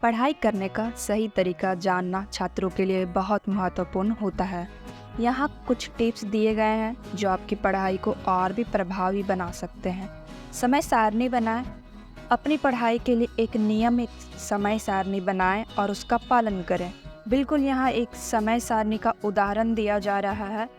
पढ़ाई करने का सही तरीका जानना छात्रों के लिए बहुत महत्वपूर्ण होता है। यहाँ कुछ टिप्स दिए गए हैं जो आपकी पढ़ाई को और भी प्रभावी बना सकते हैं। समय सारणी बनाएं। अपनी पढ़ाई के लिए एक नियमित समय सारणी बनाएं और उसका पालन करें। बिल्कुल यहाँ एक समय सारणी का उदाहरण दिया जा रहा है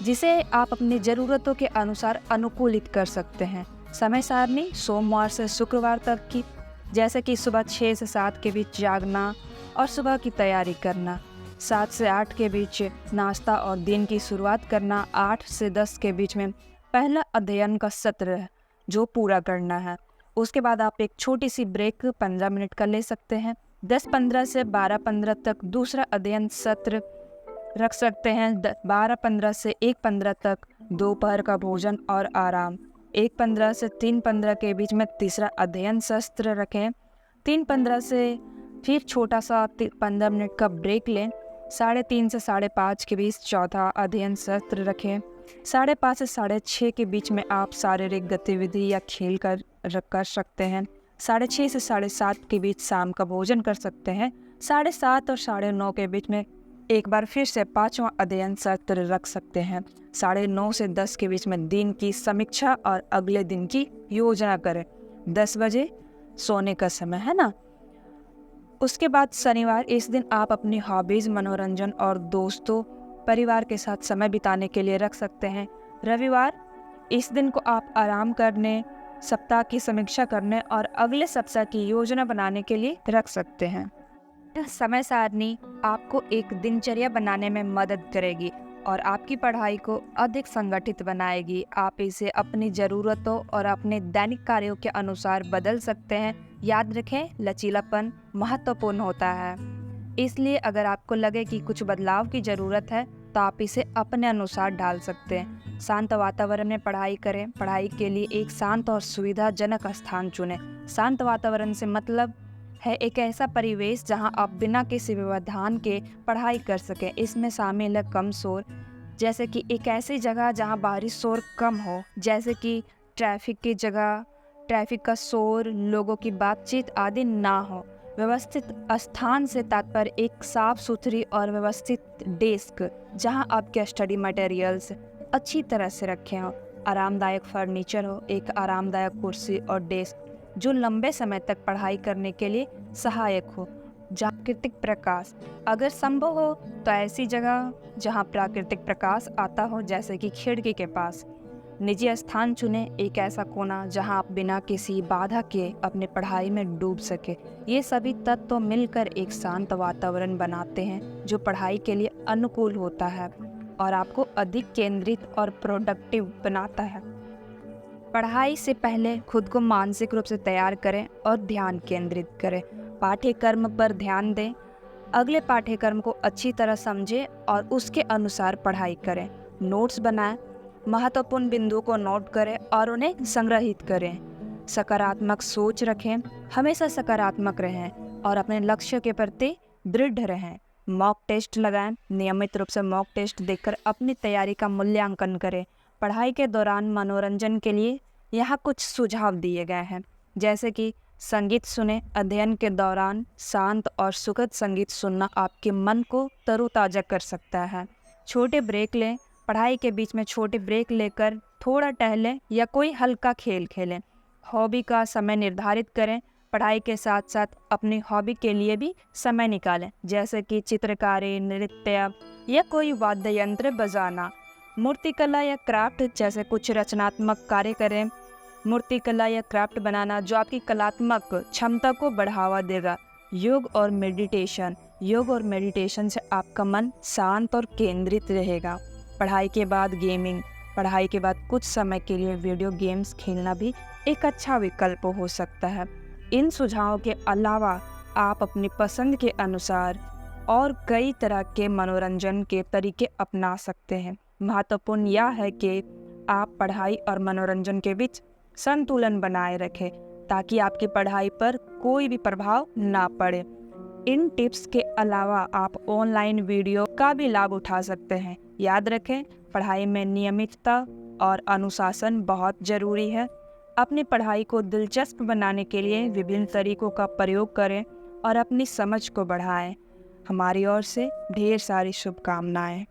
जिसे आप अपनी ज़रूरतों के अनुसार अनुकूलित कर सकते हैं। समय सारणी सोमवार से शुक्रवार तक की, जैसे कि सुबह 6 से 7 के बीच जागना और सुबह की तैयारी करना, 7 से 8 के बीच नाश्ता और दिन की शुरुआत करना, 8 से 10 के बीच में पहला अध्ययन का सत्र जो पूरा करना है। उसके बाद आप एक छोटी सी ब्रेक 15 मिनट का ले सकते हैं। 10-15 से 12-15 तक दूसरा अध्ययन सत्र रख सकते हैं। 12-15 से 1-15 तक दोपहर का भोजन और आराम। 1-15 से 3-15 के बीच में तीसरा अध्ययन सत्र रखें। 3-15 से फिर छोटा सा 15 मिनट का ब्रेक लें। 3:30 से 5:30 के बीच चौथा अध्ययन सत्र रखें। 5:30 से 6:30 के बीच में आप शारीरिक गतिविधि या खेल कर सकते हैं। 6:30 से 7:30 के बीच शाम का भोजन कर सकते हैं। 7:30 और 9:30 के बीच में एक बार फिर से पांचवा अध्ययन सत्र रख सकते हैं। 9:30 से 10 के बीच में दिन की समीक्षा और अगले दिन की योजना करें। 10 बजे सोने का समय है ना। उसके बाद शनिवार, इस दिन आप अपनी हॉबीज, मनोरंजन और दोस्तों परिवार के साथ समय बिताने के लिए रख सकते हैं। रविवार, इस दिन को आप आराम करने, सप्ताह की समीक्षा करने और अगले सप्ताह की योजना बनाने के लिए रख सकते हैं। यह समय सारणी आपको एक दिनचर्या बनाने में मदद करेगी और आपकी पढ़ाई को अधिक संगठित बनाएगी। आप इसे अपनी ज़रूरतों और अपने दैनिक कार्यों के अनुसार बदल सकते हैं। याद रखें, लचीलापन महत्वपूर्ण होता है, इसलिए अगर आपको लगे कि कुछ बदलाव की ज़रूरत है तो आप इसे अपने अनुसार ढाल सकते हैं। शांत वातावरण में पढ़ाई करें। पढ़ाई के लिए एक शांत और सुविधाजनक स्थान चुनें। शांत वातावरण से मतलब है एक ऐसा परिवेश जहां आप बिना किसी व्यवधान के पढ़ाई कर सकें। इसमें शामिल है कम शोर, जैसे कि एक ऐसी जगह जहां बाहरी शोर कम हो, जैसे कि ट्रैफिक की जगह, ट्रैफिक का शोर, लोगों की बातचीत आदि ना हो। व्यवस्थित स्थान से तात्पर्य एक साफ सुथरी और व्यवस्थित डेस्क जहां आपके स्टडी मटेरियल्स अच्छी तरह से रखे हों। आरामदायक फर्नीचर हो, एक आरामदायक कुर्सी और डेस्क जो लंबे समय तक पढ़ाई करने के लिए सहायक हो। प्राकृतिक प्रकाश, अगर संभव हो तो ऐसी जगह जहां प्राकृतिक प्रकाश आता हो, जैसे कि खिड़की के पास। निजी स्थान चुनें। एक ऐसा कोना जहां आप बिना किसी बाधा के अपने पढ़ाई में डूब सके। ये सभी तत्व मिलकर एक शांत वातावरण बनाते हैं जो पढ़ाई के लिए अनुकूल होता है और आपको अधिक केंद्रित और प्रोडक्टिव बनाता है। पढ़ाई से पहले खुद को मानसिक रूप से तैयार करें और ध्यान केंद्रित करें। पाठ्यक्रम पर ध्यान दें। अगले पाठ्यक्रम को अच्छी तरह समझें और उसके अनुसार पढ़ाई करें। नोट्स बनाएं। महत्वपूर्ण बिंदुओं को नोट करें और उन्हें संग्रहित करें। सकारात्मक सोच रखें। हमेशा सकारात्मक रहें और अपने लक्ष्य के प्रति दृढ़ रहें। मॉक टेस्ट लगाएं। नियमित रूप से मॉक टेस्ट देकर अपनी तैयारी का मूल्यांकन करें। पढ़ाई के दौरान मनोरंजन के लिए यहाँ कुछ सुझाव दिए गए हैं, जैसे कि संगीत सुने। अध्ययन के दौरान शांत और सुखद संगीत सुनना आपके मन को तरोताजा कर सकता है। छोटे ब्रेक लें। पढ़ाई के बीच में छोटे ब्रेक लेकर थोड़ा टहलें या कोई हल्का खेल खेलें। हॉबी का समय निर्धारित करें। पढ़ाई के साथ साथ अपनी हॉबी के लिए भी समय निकालें, जैसे कि चित्रकारी, नृत्य या कोई वाद्य यंत्र बजाना। मूर्तिकला या क्राफ्ट जैसे कुछ रचनात्मक कार्य करें। मूर्तिकला या क्राफ्ट बनाना जो आपकी कलात्मक क्षमता को बढ़ावा देगा। योग और मेडिटेशन से आपका मन शांत और केंद्रित रहेगा। पढ़ाई के बाद गेमिंग। पढ़ाई के बाद कुछ समय के लिए वीडियो गेम्स खेलना भी एक अच्छा विकल्प हो सकता है। इन सुझावों के अलावा आप अपनी पसंद के अनुसार और कई तरह के मनोरंजन के तरीके अपना सकते हैं। महत्वपूर्ण यह है कि आप पढ़ाई और मनोरंजन के बीच संतुलन बनाए रखें ताकि आपकी पढ़ाई पर कोई भी प्रभाव ना पड़े। इन टिप्स के अलावा आप ऑनलाइन वीडियो का भी लाभ उठा सकते हैं। याद रखें, पढ़ाई में नियमितता और अनुशासन बहुत ज़रूरी है। अपनी पढ़ाई को दिलचस्प बनाने के लिए विभिन्न तरीकों का प्रयोग करें। और अपनी समझ को बढ़ाएं। हमारी ओर से ढेर सारी शुभकामनाएं।